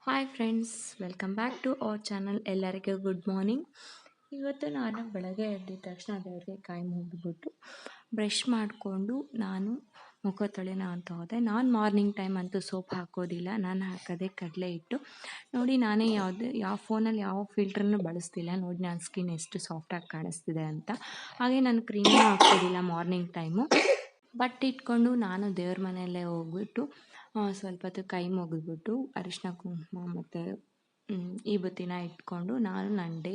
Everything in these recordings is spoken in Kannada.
Hi friends, welcome back to our channel. ಎಲ್ಲರಿಗೂ ಗುಡ್ ಮಾರ್ನಿಂಗ್. ಇವತ್ತು ನಾನು ಬೆಳಗ್ಗೆ ಎದ್ದ ತಕ್ಷಣ ದೇವರಿಗೆ ಕೈ ಮುಗಿದ್ಬಿಟ್ಟು ಬ್ರಷ್ ಮಾಡಿಕೊಂಡು ನಾನು ಮುಖ ತೊಳೆಯೋಣ ಅಂತ ಹೋದೆ. ನಾನು ಮಾರ್ನಿಂಗ್ ಟೈಮ್ ಅಂತೂ ಸೋಪ್ ಹಾಕೋದಿಲ್ಲ, ನಾನು ಹಾಕೋದೇ ಕಡಲೆ ಹಿಟ್ಟು. ನೋಡಿ, ನಾನೇ ಯಾವ ಫೋನಲ್ಲಿ ಯಾವ ಫಿಲ್ಟ್ರನ್ನು ಬಳಸ್ತಿಲ್ಲ. ನೋಡಿ ನನ್ನ ಸ್ಕಿನ್ ಎಷ್ಟು ಸಾಫ್ಟಾಗಿ ಕಾಣಿಸ್ತಿದೆ ಅಂತ. ಹಾಗೆ ನಾನು ಕ್ರೀಮೂ ಹಾಕೋದಿಲ್ಲ ಮಾರ್ನಿಂಗ್ ಟೈಮು. ಬಟ್ಟೆ ಇಟ್ಕೊಂಡು ನಾನು ದೇವ್ರ ಮನೆಯಲ್ಲೇ ಹೋಗ್ಬಿಟ್ಟು ಸ್ವಲ್ಪ ಹೊತ್ತು ಕೈ ಮುಗಿದ್ಬಿಟ್ಟು ಅರಿಶಿನ ಕುಂಕುಮ ಮತ್ತು ಈ ಬತ್ತಿನ ಇಟ್ಕೊಂಡು ನಾನು ನನ್ನ ಡೇ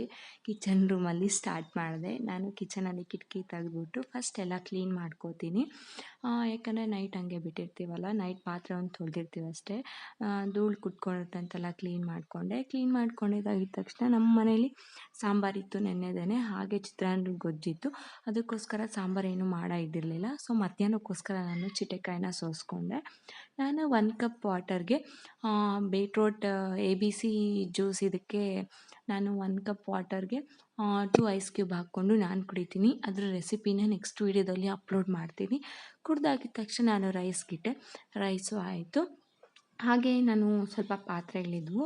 ಕಿಚನ್ ರೂಮಲ್ಲಿ ಸ್ಟಾರ್ಟ್ ಮಾಡಿದೆ. ನಾನು ಕಿಚನಲ್ಲಿ ಕಿಟಕಿ ತೆಗೆದ್ಬಿಟ್ಟು ಫಸ್ಟ್ ಎಲ್ಲ ಕ್ಲೀನ್ ಮಾಡ್ಕೋತೀನಿ. ಯಾಕಂದರೆ ನೈಟ್ ಹಂಗೆ ಬಿಟ್ಟಿರ್ತೀವಲ್ಲ, ನೈಟ್ ಪಾತ್ರೆ ಒಂದು ತೊಳೆದಿರ್ತೀವಿ ಅಷ್ಟೇ, ಧೂಳು ಕುತ್ಕೊಂಡಿರುತ್ತೆ ಅಂತೆಲ್ಲ ಕ್ಲೀನ್ ಮಾಡ್ಕೊಂಡಿದ್ದಾಗಿದ್ದ ತಕ್ಷಣ ನಮ್ಮ ಮನೇಲಿ ಸಾಂಬಾರಿತ್ತು ನೆನ್ನೆದೇನೆ. ಹಾಗೆ ಚಿತ್ರಾನ್ನ ಗೊಜ್ಜಿತ್ತು, ಅದಕ್ಕೋಸ್ಕರ ಸಾಂಬಾರೇನು ಇದ್ದಿರಲಿಲ್ಲ. ಸೊ ಮಧ್ಯಾಹ್ನಕ್ಕೋಸ್ಕರ ನಾನು ಚಿಟೆಕಾಯಿನ ಸೋಸ್ಕೊಂಡೆ. ನಾನು 1 ಕಪ್ ವಾಟರ್ಗೆ ಬೀಟ್ರೋಟ್ ABC ಜ್ಯೂಸ್, ಇದಕ್ಕೆ ನಾನು 1 ಕಪ್ ವಾಟರ್ಗೆ 2 ಐಸ್ ಕ್ಯೂಬ್ ಹಾಕ್ಕೊಂಡು ನಾನು ಕುಡಿತೀನಿ. ಅದರ ರೆಸಿಪಿನ ನೆಕ್ಸ್ಟ್ ವೀಡಿಯೋದಲ್ಲಿ ಅಪ್ಲೋಡ್ ಮಾಡ್ತೀನಿ. ಕುಡ್ದಾಗಿದ ತಕ್ಷಣ ನಾನು ರೈಸು ಆಯಿತು. ಹಾಗೆ ನಾನು ಸ್ವಲ್ಪ ಪಾತ್ರೆಗಳಿದ್ವು,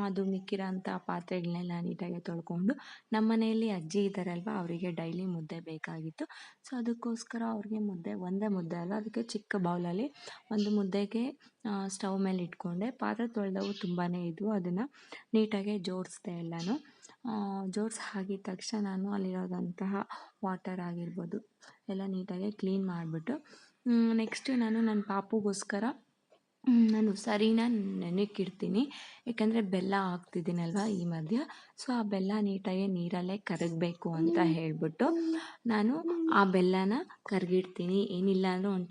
ಅದು ಮಿಕ್ಕಿರೋ ಅಂಥ ಪಾತ್ರೆಗಳನ್ನೆಲ್ಲ ನೀಟಾಗಿ ತೊಳ್ಕೊಂಡು, ನಮ್ಮ ಮನೆಯಲ್ಲಿ ಅಜ್ಜಿ ಇದ್ದಾರಲ್ವ, ಅವರಿಗೆ ಡೈಲಿ ಮುದ್ದೆ ಬೇಕಾಗಿತ್ತು. ಸೊ ಅದಕ್ಕೋಸ್ಕರ ಅವ್ರಿಗೆ ಒಂದೇ ಮುದ್ದೆ ಅಲ್ಲ, ಅದಕ್ಕೆ ಚಿಕ್ಕ ಬೌಲಲ್ಲಿ ಒಂದು ಮುದ್ದೆಗೆ ಸ್ಟವ್ ಮೇಲೆ ಇಟ್ಕೊಂಡೆ. ಪಾತ್ರೆ ತೊಳೆದವು ತುಂಬಾ ಇದ್ವು, ಅದನ್ನು ನೀಟಾಗಿ ಜೋಡಿಸ್ದೆ ಎಲ್ಲನೂ. ಆಗಿದ ತಕ್ಷಣ ನಾನು ಅಲ್ಲಿರೋದಂತಹ ವಾಟರ್ ಆಗಿರ್ಬೋದು ಎಲ್ಲ ನೀಟಾಗಿ ಕ್ಲೀನ್ ಮಾಡಿಬಿಟ್ಟು ನೆಕ್ಸ್ಟು ನಾನು ನನ್ನ ಪಾಪುಗೋಸ್ಕರ ನಾನು ಸರಿನ ನೆನೆಕ್ಕಿಡ್ತೀನಿ. ಯಾಕಂದರೆ ಬೆಲ್ಲ ಹಾಕ್ತಿದ್ದೀನಲ್ವ ಈ ಮಧ್ಯ, ಸೊ ಆ ಬೆಲ್ಲ ನೀಟಾಗಿ ನೀರಲ್ಲೇ ಕರಗಬೇಕು ಅಂತ ಹೇಳಿಬಿಟ್ಟು ನಾನು ಆ ಬೆಲ್ಲನ ಕರಗಿಡ್ತೀನಿ. ಏನಿಲ್ಲ ಅಂದರೆ ಒಂದು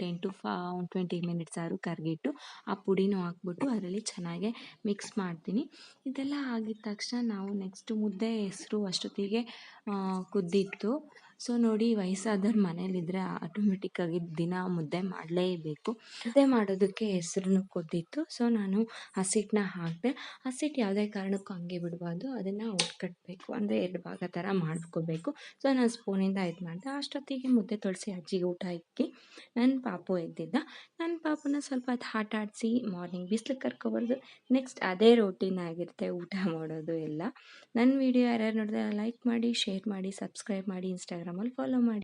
20 ಮಿನಿಟ್ಸ್ ಆದರೂ ಕರಗಿಟ್ಟು ಆ ಪುಡಿನೂ ಹಾಕ್ಬಿಟ್ಟು ಅದರಲ್ಲಿ ಚೆನ್ನಾಗಿ ಮಿಕ್ಸ್ ಮಾಡ್ತೀನಿ. ಇದೆಲ್ಲ ಆಗಿದ ತಕ್ಷಣ ನಾವು ನೆಕ್ಸ್ಟು ಮುದ್ದೆ ಹೆಸರು ಅಷ್ಟೊತ್ತಿಗೆ ಕುದ್ದಿತ್ತು. ಸೊ ನೋಡಿ, ವಯಸ್ಸಾದವ್ರು ಮನೇಲಿದ್ದರೆ ಆಟೋಮೆಟಿಕ್ಕಾಗಿ ದಿನ ಮುದ್ದೆ ಮಾಡಲೇಬೇಕು. ಮುದ್ದೆ ಮಾಡೋದಕ್ಕೆ ಹೆಸರು ಕುದ್ದಿತ್ತು. ಸೊ ನಾನು ಹಸಿಟ್ಟನ್ನ ಹಾಕಿದೆ. ಹಸಿಟ್ಟು ಯಾವುದೇ ಕಾರಣಕ್ಕೂ ಹಂಗೆ ಬಿಡಬಾರ್ದು, ಅದನ್ನು ಒಡ್ಕಟ್ಟಬೇಕು, ಅಂದರೆ 2 ಭಾಗ ಥರ ಮಾಡ್ಕೋಬೇಕು. ಸೊ ನಾನು ಸ್ಪೂನಿಂದ ಇದು ಮಾಡಿದೆ. ಅಷ್ಟೊತ್ತಿಗೆ ಮುದ್ದೆ ತೊಳಸಿ ಅಜ್ಜಿಗೆ ಊಟ ಇಕ್ಕಿ ನನ್ನ ಪಾಪು ಎದ್ದಿದ್ದ. ನನ್ನ ಪಾಪುನ ಸ್ವಲ್ಪ ಹೊತ್ತು ಆಟ ಆಡಿಸಿ ಮಾರ್ನಿಂಗ್ ಬಿಸಿಲಿಗೆ ಕರ್ಕೊಬಾರ್ದು. ನೆಕ್ಸ್ಟ್ ಅದೇ ರೋಟೀನ್ ಆಗಿರುತ್ತೆ, ಊಟ ಮಾಡೋದು ಎಲ್ಲ. ನನ್ನ ವೀಡಿಯೋ ಯಾರ್ಯಾರು ನೋಡಿದ್ರೆ ಲೈಕ್ ಮಾಡಿ, ಶೇರ್ ಮಾಡಿ, ಸಬ್ಸ್ಕ್ರೈಬ್ ಮಾಡಿ, ಇನ್ಸ್ಟಾಗ್ರಾಮಲ್ಲಿ ಫಾಲೋ ಮಾಡಿ.